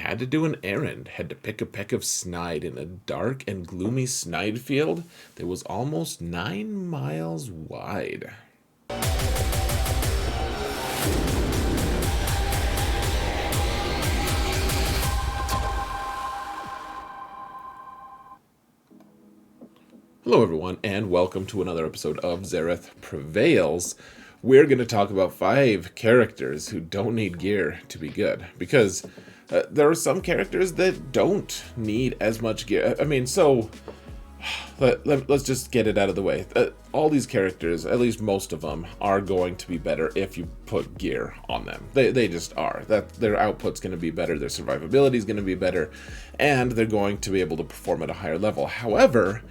had to do an errand, had to pick a peck of snide in a dark and gloomy snide field that was almost 9 miles wide. Hello everyone, and welcome to another episode of Zareth Prevails. We're going to talk about 5 characters who don't need gear to be good, because there are some characters that don't need as much gear. Let's just get it out of the way. All these characters, at least most of them, are going to be better if you put gear on them. They just are. Their output's going to be better, their survivability is going to be better, and they're going to be able to perform at a higher level. However,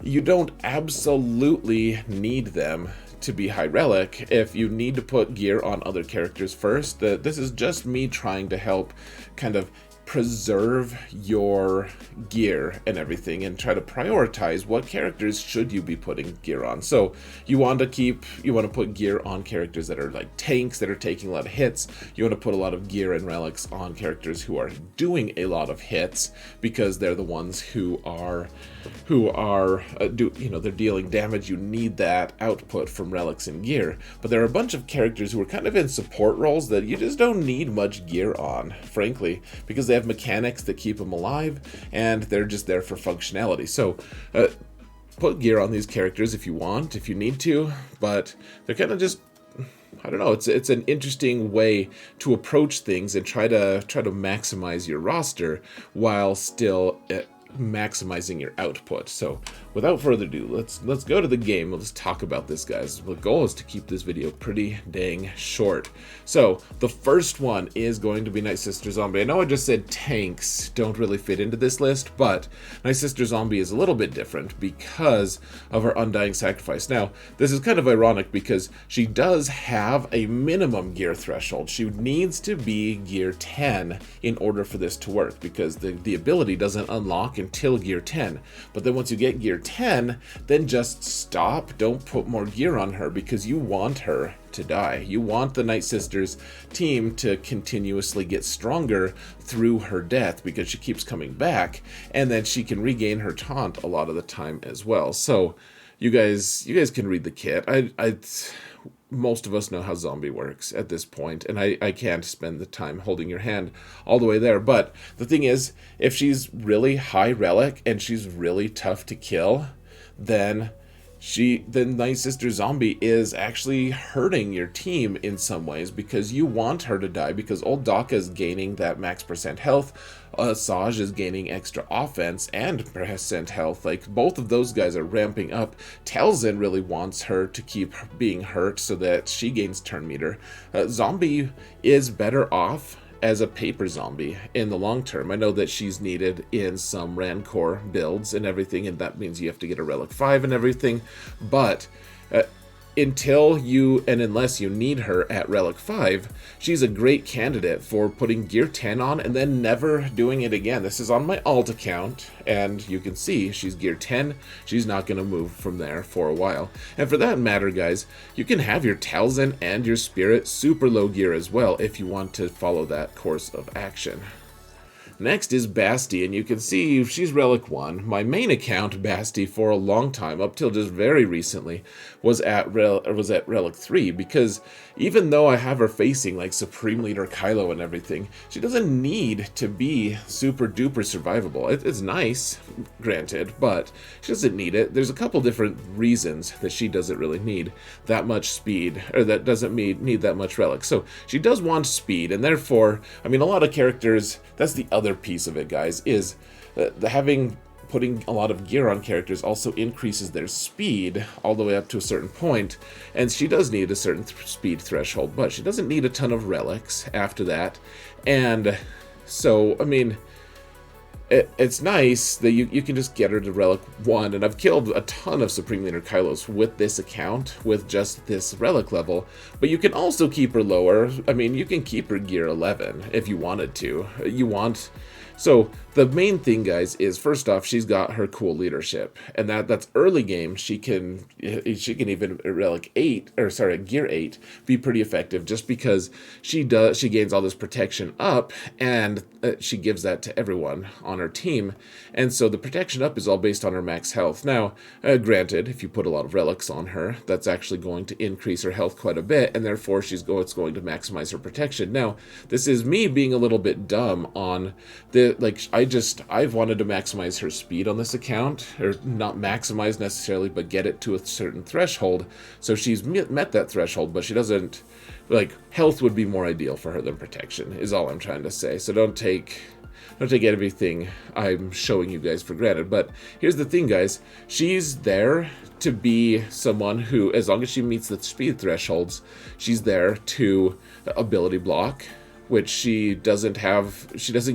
you don't absolutely need them to be high relic. If you need to put gear on other characters first, this is just me trying to help kind of preserve your gear and everything and try to prioritize what characters should you be putting gear on. So you want to put gear on characters that are like tanks that are taking a lot of hits. You want to put a lot of gear and relics on characters who are doing a lot of hits, because they're the ones who are they're dealing damage. You need that output from relics and gear. But there are a bunch of characters who are kind of in support roles that you just don't need much gear on, frankly, because they have mechanics that keep them alive and they're just there for functionality. So put gear on these characters if you want, if you need to, but they're kind of just, I don't know, it's an interesting way to approach things and try to maximize your roster while still maximizing your output. So without further ado, let's go to the game. Let's talk about this, guys. The goal is to keep this video pretty dang short. So the first one is going to be Night Sister Zombie. I know I just said tanks don't really fit into this list, but Night Sister Zombie is a little bit different because of her Undying Sacrifice. Now, this is kind of ironic because she does have a minimum gear threshold. She needs to be gear 10 in order for this to work, because the ability doesn't unlock until gear 10. But then once you get gear 10, then just stop. Don't put more gear on her, because you want her to die. You want the Night Sisters team to continuously get stronger through her death, because she keeps coming back, and then she can regain her taunt a lot of the time as well. So you guys can read the kit. Most of us know how zombie works at this point, and I can't spend the time holding your hand all the way there. But the thing is, if she's really high relic and she's really tough to kill, then Night Sister Zombie is actually hurting your team in some ways, because you want her to die, because old Daka is gaining that max percent health, Saj is gaining extra offense and percent health. Like, both of those guys are ramping up. Telzin really wants her to keep being hurt so that she gains turn meter. Zombie is better off as a paper zombie in the long term. I know that she's needed in some Rancor builds and everything, and that means you have to get a Relic 5 and everything, but unless you need her at Relic 5, she's a great candidate for putting gear 10 on and then never doing it again. This is on my alt account, and you can see she's gear 10. She's not going to move from there for a while. And for that matter, guys, you can have your Talzin and your Spirit super low gear as well if you want to follow that course of action. Next is Basty, and you can see she's Relic 1. My main account, Basty, for a long time, up till just very recently, was at Relic 3, because even though I have her facing like Supreme Leader Kylo and everything, she doesn't need to be super duper survivable. It's nice, granted, but she doesn't need it. There's a couple different reasons that she doesn't really need that much speed, or that doesn't need that much relic. So she does want speed, and therefore, I mean, a lot of characters, that's the other piece of it, guys, is putting a lot of gear on characters also increases their speed all the way up to a certain point, and she does need a certain speed threshold, but she doesn't need a ton of relics after that. And so, I mean, it's nice that you can just get her to Relic 1, and I've killed a ton of Supreme Leader Kylos with this account, with just this Relic level, but you can also keep her lower. I mean, you can keep her gear 11 if you wanted to. You want So the main thing, guys, is first off, she's got her cool leadership, and that's early game. She can even relic 8, or sorry, gear 8, be pretty effective, just because she gains all this protection up, and she gives that to everyone on her team, and so the protection up is all based on her max health. Now, granted, if you put a lot of relics on her, that's actually going to increase her health quite a bit, and therefore it's going to maximize her protection. Now, this is me being a little bit dumb on the I've wanted to maximize her speed on this account, or not maximize necessarily, but get it to a certain threshold. So she's met that threshold, but she doesn't, health would be more ideal for her than protection, is all I'm trying to say. So don't take everything I'm showing you guys for granted. But here's the thing, guys. She's there to be someone who, as long as she meets the speed thresholds, she's there to ability block, which she doesn't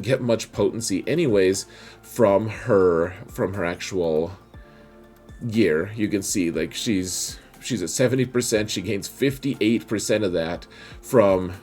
get much potency anyways from her actual gear. You can see, she's at 70%, she gains 58% of that from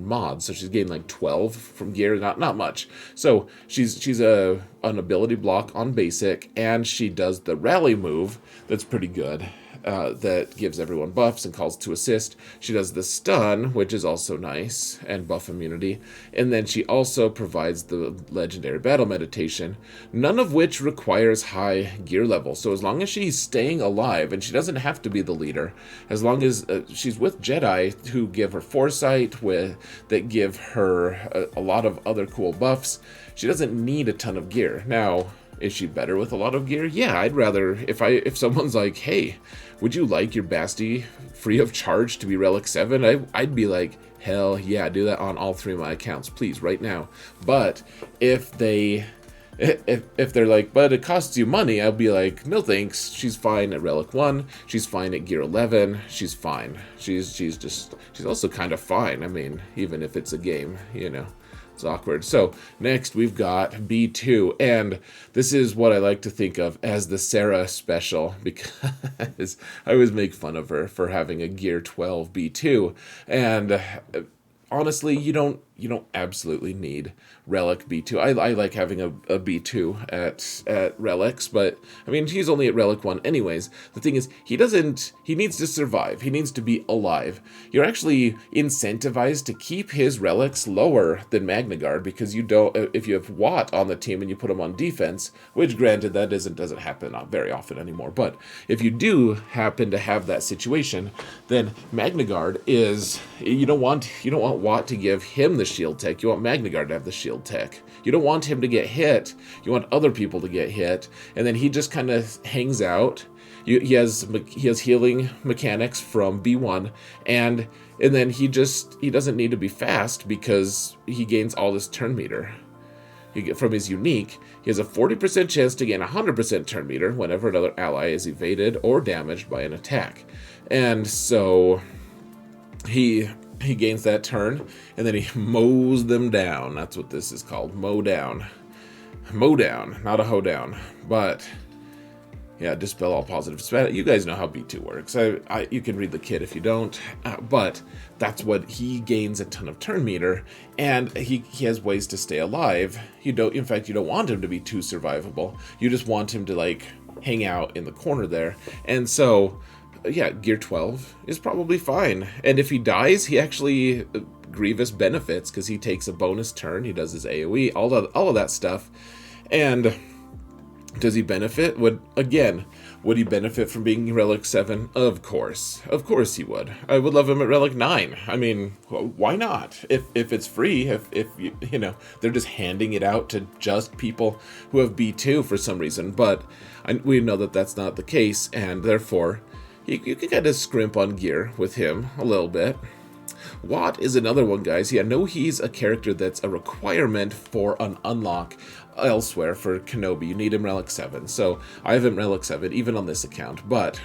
mods, so she's gained 12 from gear, not much. So she's an ability block on basic, and she does the rally move that's pretty good. That gives everyone buffs and calls to assist. She does the stun, which is also nice, and buff immunity. And then she also provides the legendary battle meditation, none of which requires high gear level. So as long as she's staying alive, and she doesn't have to be the leader, as long as she's with Jedi who give her foresight, that give her a lot of other cool buffs, she doesn't need a ton of gear. Now, is she better with a lot of gear? Yeah, I'd rather, if someone's like, hey, would you like your Basty free of charge to be Relic 7? I'd be like, hell yeah, do that on all 3 of my accounts, please, right now. But if they're like, but it costs you money, I'll be like, no thanks. She's fine at Relic 1. She's fine at Gear 11. She's fine. She's also kind of fine. I mean, even if it's a game, it's awkward. So next we've got B2, and this is what I like to think of as the Sarah special, because I always make fun of her for having a Gear 12 B2, and honestly, you don't absolutely need Relic B2. I like having a B2 at Relics, but I mean, he's only at Relic 1 anyways. The thing is, he needs to survive. He needs to be alive. You're actually incentivized to keep his relics lower than Magna Guard, because if you have Watt on the team and you put him on defense, which granted that doesn't happen very often anymore, but if you do happen to have that situation, then Magna Guard is, you don't want Watt to give him the shield tech. You want Magna Guard to have the shield tech. You don't want him to get hit. You want other people to get hit, and then he just kind of hangs out. He has healing mechanics from B1, and then he doesn't need to be fast because he gains all this turn meter. From his unique, he has a 40% chance to gain 100% turn meter whenever another ally is evaded or damaged by an attack, and so he gains that turn, and then he mows them down. That's what this is called, mow down. Mow down, not a hoe down. But yeah, dispel all positive. You guys know how B2 works. You can read the kit if you don't, but that's what he gains, a ton of turn meter, and he has ways to stay alive. In fact, you don't want him to be too survivable. You just want him to hang out in the corner there, and so. Yeah, Gear 12 is probably fine. And if he dies, he actually Grievous benefits, because he takes a bonus turn. He does his AoE, all of that stuff. And does he benefit? Would he benefit from being Relic 7? Of course. Of course he would. I would love him at Relic 9. I mean, why not? If it's free, if they're just handing it out to just people who have B2 for some reason. But we know that that's not the case, and therefore you can kind of scrimp on gear with him a little bit. Watt is another one, guys. Yeah, I know he's a character that's a requirement for an unlock elsewhere for Kenobi. You need him Relic 7. So I have him Relic 7, even on this account. But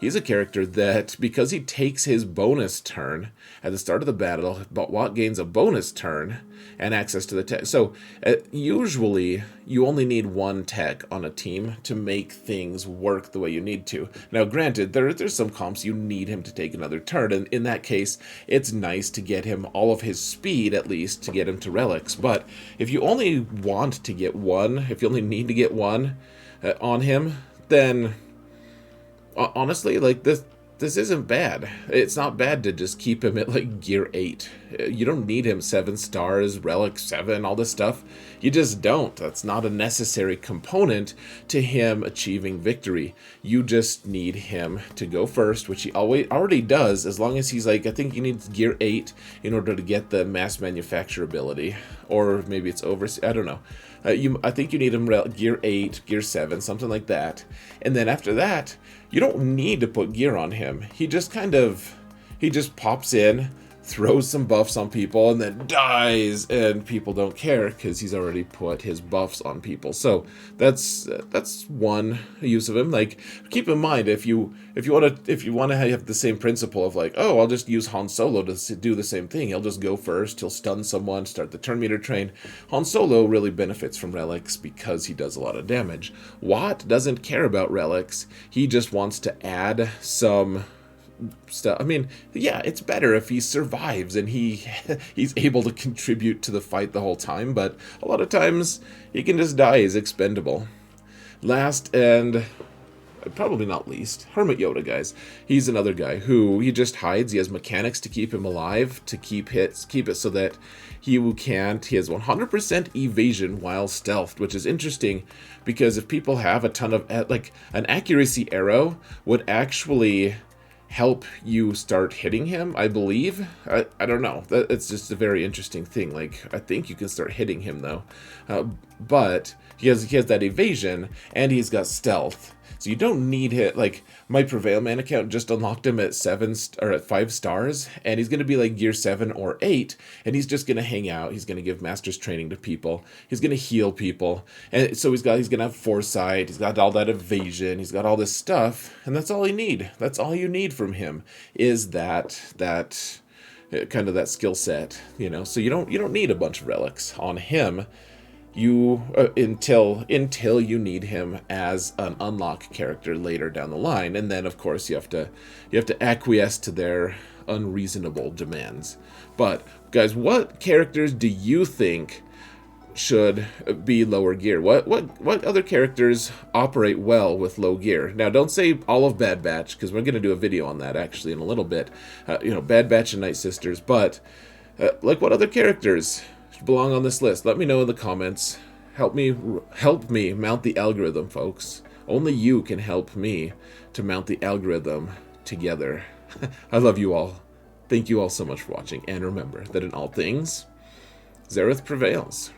he's a character that, because he takes his bonus turn at the start of the battle, Watt gains a bonus turn and access to the tech. So usually you only need one tech on a team to make things work the way you need to. Now granted, there's some comps you need him to take another turn, and in that case it's nice to get him all of his speed at least to get him to relics. But if you only want to get one, if you only need to get one on him, then honestly, like, this isn't bad. It's not bad to just keep him at like gear 8. You don't need him 7 stars, relic 7, all this stuff. You just don't. That's not a necessary component to him achieving victory. You just need him to go first, which he already does, as long as he's like, I think he needs gear 8 in order to get the mass manufacturability. Or maybe it's over, I don't know. I think you need him gear 8, gear 7, something like that. And then after that, you don't need to put gear on him. He just pops in, throws some buffs on people, and then dies, and people don't care because he's already put his buffs on people. So that's one use of him. Like, keep in mind, if you want to have the same principle of like, oh, I'll just use Han Solo to do the same thing. He'll just go first. He'll stun someone, start the turn meter train. Han Solo really benefits from relics because he does a lot of damage. Watt doesn't care about relics. He just wants to add some stuff. I mean, yeah, it's better if he survives and he's able to contribute to the fight the whole time, but a lot of times he can just die. He's expendable. Last and probably not least, Hermit Yoda, guys. He's another guy who he just hides. He has mechanics to keep him alive, to keep it so that he has 100% evasion while stealthed, which is interesting because if people have a ton of, like, an accuracy arrow would actually help you start hitting him, I believe. I don't know. It's just a very interesting thing. Like, I think you can start hitting him though, but he has that evasion and he's got stealth. So you don't need hit. Like, my Prevail Man account just unlocked him at 5 stars, and he's going to be like gear 7 or 8, and he's just going to hang out. He's going to give master's training to people. He's going to heal people, and so he's going to have foresight. He's got all that evasion. He's got all this stuff, and that's all you need. That's all you need from him is that kind of that skill set, you know. So you don't need a bunch of relics on him. Until you need him as an unlock character later down the line, and then of course you have to acquiesce to their unreasonable demands. But guys, what characters do you think should be lower gear? What other characters operate well with low gear? Now, don't say all of Bad Batch, because we're going to do a video on that actually in a little bit. Bad Batch and Night Sisters, but like, what other characters belong on this list? Let me know in the comments. Help me mount the algorithm, folks. Only you can help me to mount the algorithm together. I love you all. Thank you all so much for watching, and remember that in all things, Zareth prevails.